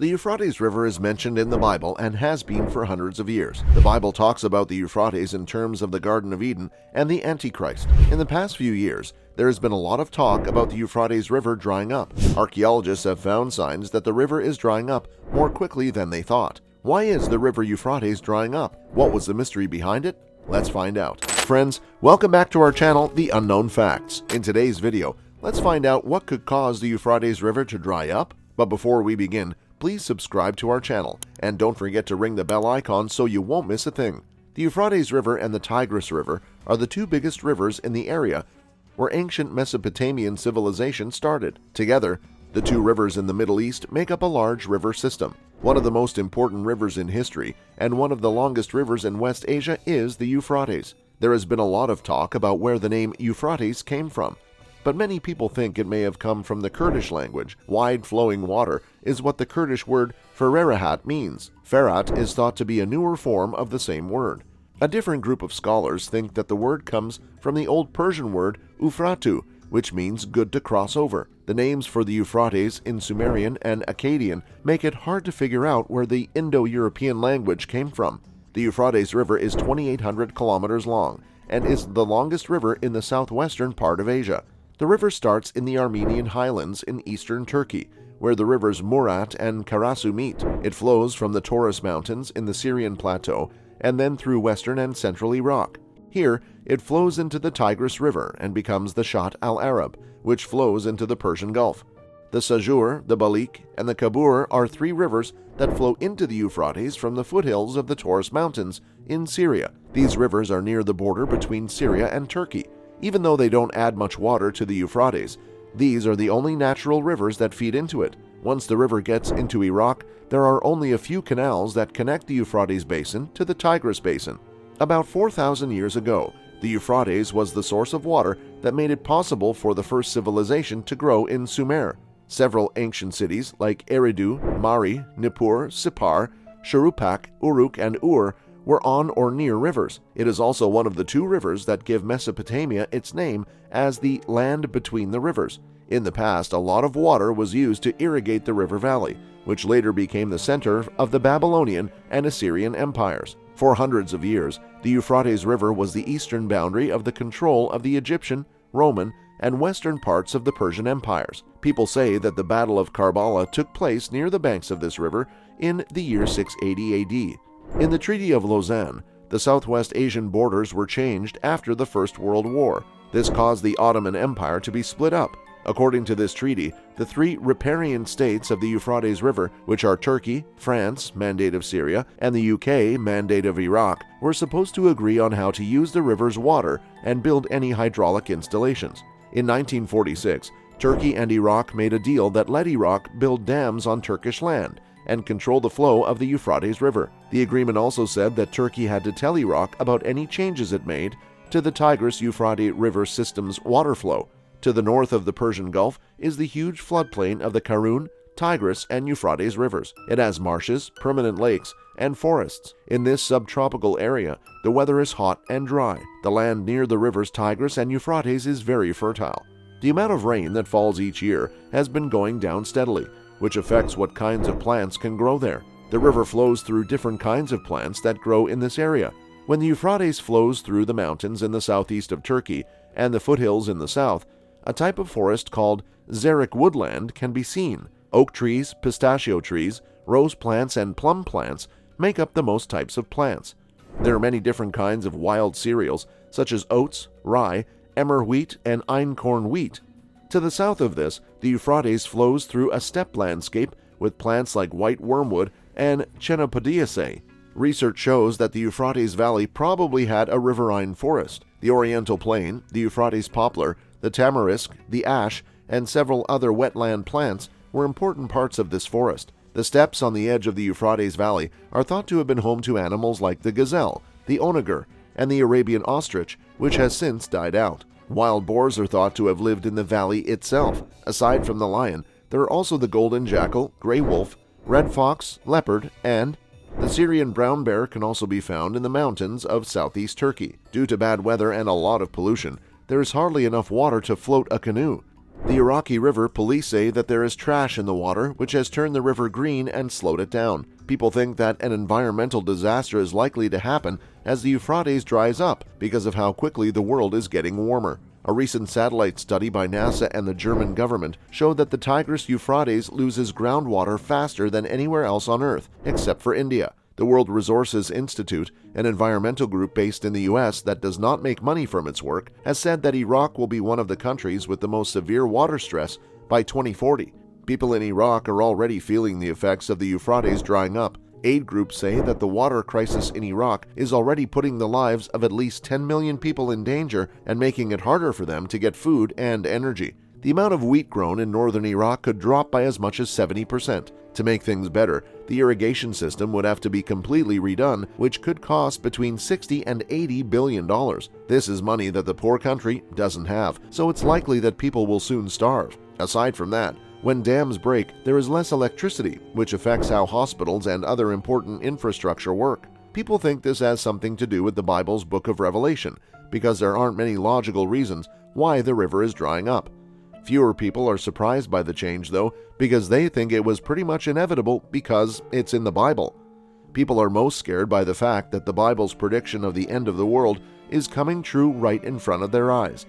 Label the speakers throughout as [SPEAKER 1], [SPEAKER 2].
[SPEAKER 1] The Euphrates River is mentioned in the Bible and has been for hundreds of years. The Bible talks about the Euphrates in terms of the Garden of Eden and the Antichrist. In the past few years, there has been a lot of talk about the Euphrates River drying up. Archaeologists have found signs that the river is drying up more quickly than they thought. Why is the river Euphrates drying up? What was the mystery behind it? Let's find out. Friends, welcome back to our channel, The Unknown Facts. In today's video, let's find out what could cause the Euphrates River to dry up. But before we begin, please subscribe to our channel, and don't forget to ring the bell icon so you won't miss a thing. The Euphrates River and the Tigris River are the two biggest rivers in the area where ancient Mesopotamian civilization started. Together, the two rivers in the Middle East make up a large river system. One of the most important rivers in history and one of the longest rivers in West Asia is the Euphrates. There has been a lot of talk about where the name Euphrates came from, but many people think it may have come from the Kurdish language. Wide flowing water is what the Kurdish word fererehat means. Ferat is thought to be a newer form of the same word. A different group of scholars think that the word comes from the Old Persian word Ufratu, which means good to cross over. The names for the Euphrates in Sumerian and Akkadian make it hard to figure out where the Indo-European language came from. The Euphrates River is 2,800 kilometers long and is the longest river in the southwestern part of Asia. The river starts in the Armenian highlands in eastern Turkey, where the rivers Murat and Karasu meet. It flows from the Taurus Mountains in the Syrian plateau and then through western and central Iraq. Here, it flows into the Tigris River and becomes the Shat al-Arab, which flows into the Persian Gulf. The Sajur, the Balik, and the Kabur are three rivers that flow into the Euphrates from the foothills of the Taurus Mountains in Syria. These rivers are near the border between Syria and Turkey. Even though they don't add much water to the Euphrates, these are the only natural rivers that feed into it. Once the river gets into Iraq, there are only a few canals that connect the Euphrates Basin to the Tigris Basin. About 4,000 years ago, the Euphrates was the source of water that made it possible for the first civilization to grow in Sumer. Several ancient cities like Eridu, Mari, Nippur, Sippar, Shuruppak, Uruk, and Ur were on or near rivers. It is also one of the two rivers that give Mesopotamia its name as the land between the rivers. In the past, a lot of water was used to irrigate the river valley, which later became the center of the Babylonian and Assyrian empires. For hundreds of years, the Euphrates River was the eastern boundary of the control of the Egyptian, Roman, and western parts of the Persian empires. People say that the Battle of Karbala took place near the banks of this river in the year 680 AD. In the Treaty of Lausanne, the Southwest Asian borders were changed after the First World War. This caused the Ottoman Empire to be split up. According to this treaty, the three riparian states of the Euphrates River, which are Turkey, France, Mandate of Syria, and the UK, Mandate of Iraq, were supposed to agree on how to use the river's water and build any hydraulic installations. In 1946, Turkey and Iraq made a deal that let Iraq build dams on Turkish land and control the flow of the Euphrates River. The agreement also said that Turkey had to tell Iraq about any changes it made to the Tigris-Euphrates River system's water flow. To the north of the Persian Gulf is the huge floodplain of the Karun, Tigris, and Euphrates rivers. It has marshes, permanent lakes, and forests. In this subtropical area, the weather is hot and dry. The land near the rivers Tigris and Euphrates is very fertile. The amount of rain that falls each year has been going down steadily, which affects what kinds of plants can grow there. The river flows through different kinds of plants that grow in this area. When the Euphrates flows through the mountains in the southeast of Turkey and the foothills in the south, a type of forest called xeric woodland can be seen. Oak trees, pistachio trees, rose plants, and plum plants make up the most types of plants. There are many different kinds of wild cereals, such as oats, rye, emmer wheat, and einkorn wheat. To the south of this, the Euphrates flows through a steppe landscape with plants like white wormwood and Chenopodiaceae. Research shows that the Euphrates Valley probably had a riverine forest. The Oriental Plain, the Euphrates poplar, the tamarisk, the ash, and several other wetland plants were important parts of this forest. The steppes on the edge of the Euphrates Valley are thought to have been home to animals like the gazelle, the onager, and the Arabian ostrich, which has since died out. Wild boars are thought to have lived in the valley itself. Aside from the lion, there are also the golden jackal, gray wolf, red fox, leopard, and the Syrian brown bear can also be found in the mountains of southeast Turkey. Due to bad weather and a lot of pollution, there is hardly enough water to float a canoe. The Iraqi River police say that there is trash in the water, which has turned the river green and slowed it down. People think that an environmental disaster is likely to happen as the Euphrates dries up because of how quickly the world is getting warmer. A recent satellite study by NASA and the German government showed that the Tigris Euphrates loses groundwater faster than anywhere else on Earth, except for India. The World Resources Institute, an environmental group based in the U.S. that does not make money from its work, has said that Iraq will be one of the countries with the most severe water stress by 2040. People in Iraq are already feeling the effects of the Euphrates drying up. Aid groups say that the water crisis in Iraq is already putting the lives of at least 10 million people in danger and making it harder for them to get food and energy. The amount of wheat grown in northern Iraq could drop by as much as 70%. To make things better, the irrigation system would have to be completely redone, which could cost between $60 and $80 billion. This is money that the poor country doesn't have, so it's likely that people will soon starve. Aside from that, when dams break, there is less electricity, which affects how hospitals and other important infrastructure work. People think this has something to do with the Bible's book of Revelation, because there aren't many logical reasons why the river is drying up. Fewer people are surprised by the change, though, because they think it was pretty much inevitable because it's in the Bible. People are most scared by the fact that the Bible's prediction of the end of the world is coming true right in front of their eyes.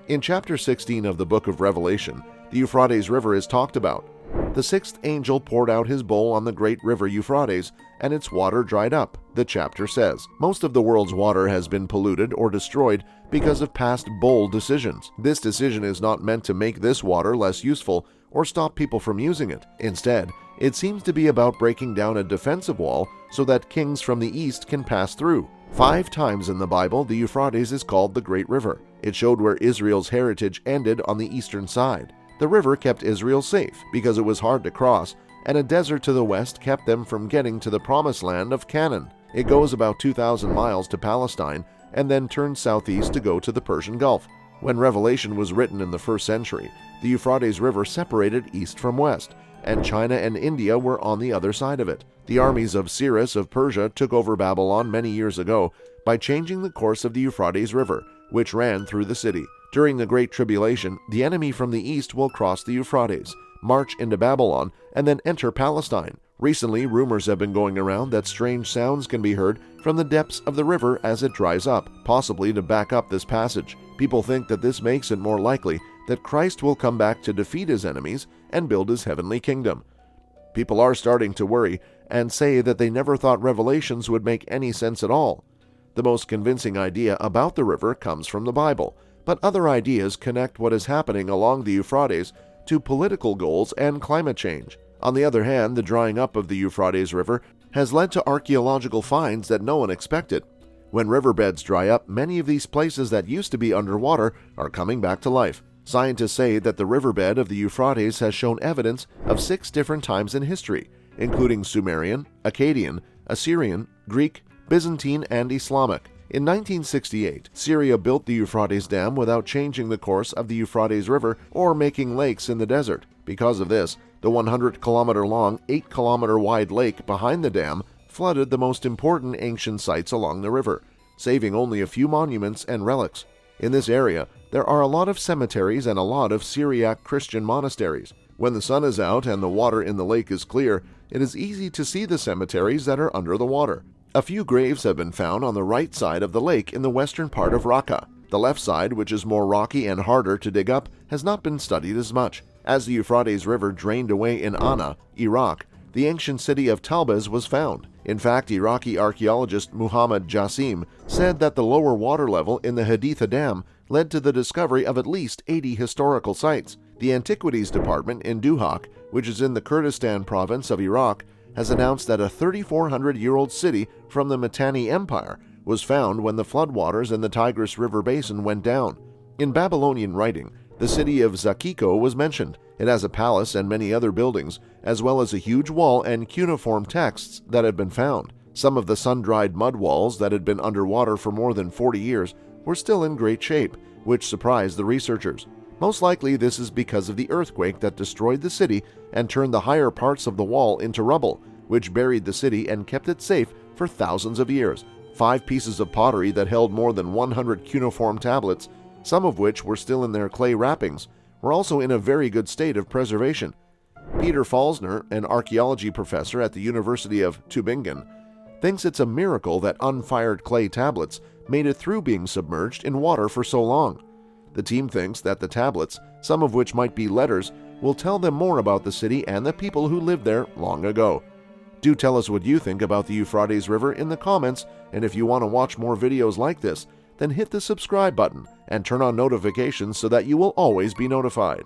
[SPEAKER 1] In chapter 16 of the book of Revelation, the Euphrates River is talked about. The sixth angel poured out his bowl on the great river Euphrates, and its water dried up, the chapter says. Most of the world's water has been polluted or destroyed because of past bowl decisions. This decision is not meant to make this water less useful or stop people from using it. Instead, it seems to be about breaking down a defensive wall so that kings from the east can pass through. 5 times in the Bible, the Euphrates is called the Great River. It showed where Israel's heritage ended on the eastern side. The river kept Israel safe because it was hard to cross, and a desert to the west kept them from getting to the promised land of Canaan. It goes about 2,000 miles to Palestine and then turns southeast to go to the Persian Gulf. When Revelation was written in the 1st century, the Euphrates River separated east from west, and China and India were on the other side of it. The armies of Cyrus of Persia took over Babylon many years ago by changing the course of the Euphrates River, which ran through the city. During the Great Tribulation, the enemy from the east will cross the Euphrates, march into Babylon, and then enter Palestine. Recently, rumors have been going around that strange sounds can be heard from the depths of the river as it dries up, possibly to back up this passage. People think that this makes it more likely that Christ will come back to defeat his enemies and build his heavenly kingdom. People are starting to worry and say that they never thought Revelations would make any sense at all. The most convincing idea about the river comes from the Bible, but other ideas connect what is happening along the Euphrates to political goals and climate change. On the other hand, the drying up of the Euphrates River has led to archaeological finds that no one expected. When riverbeds dry up, many of these places that used to be underwater are coming back to life. Scientists say that the riverbed of the Euphrates has shown evidence of 6 different times in history, including Sumerian, Akkadian, Assyrian, Greek, Byzantine, and Islamic. In 1968, Syria built the Euphrates Dam without changing the course of the Euphrates River or making lakes in the desert. Because of this, the 100-kilometer-long, 8-kilometer-wide lake behind the dam flooded the most important ancient sites along the river, saving only a few monuments and relics. In this area, there are a lot of cemeteries and a lot of Syriac Christian monasteries. When the sun is out and the water in the lake is clear, it is easy to see the cemeteries that are under the water. A few graves have been found on the right side of the lake in the western part of Raqqa. The left side, which is more rocky and harder to dig up, has not been studied as much. As the Euphrates River drained away in Anna, Iraq, the ancient city of Talbaz was found. In fact, Iraqi archaeologist Muhammad Jassim said that the lower water level in the Haditha Dam led to the discovery of at least 80 historical sites. The Antiquities Department in Duhok, which is in the Kurdistan province of Iraq, has announced that a 3,400-year-old city from the Mitanni Empire was found when the floodwaters in the Tigris River basin went down. In Babylonian writing, the city of Zakiko was mentioned. It has a palace and many other buildings, as well as a huge wall and cuneiform texts that had been found. Some of the sun-dried mud walls that had been underwater for more than 40 years were still in great shape, which surprised the researchers. Most likely this is because of the earthquake that destroyed the city and turned the higher parts of the wall into rubble, which buried the city and kept it safe for thousands of years. 5 pieces of pottery that held more than 100 cuneiform tablets, some of which were still in their clay wrappings, were also in a very good state of preservation. Peter Falsner, an archaeology professor at the University of Tübingen, thinks it's a miracle that unfired clay tablets made it through being submerged in water for so long. The team thinks that the tablets, some of which might be letters, will tell them more about the city and the people who lived there long ago. Do tell us what you think about the Euphrates River in the comments, and if you want to watch more videos like this, then hit the subscribe button and turn on notifications so that you will always be notified.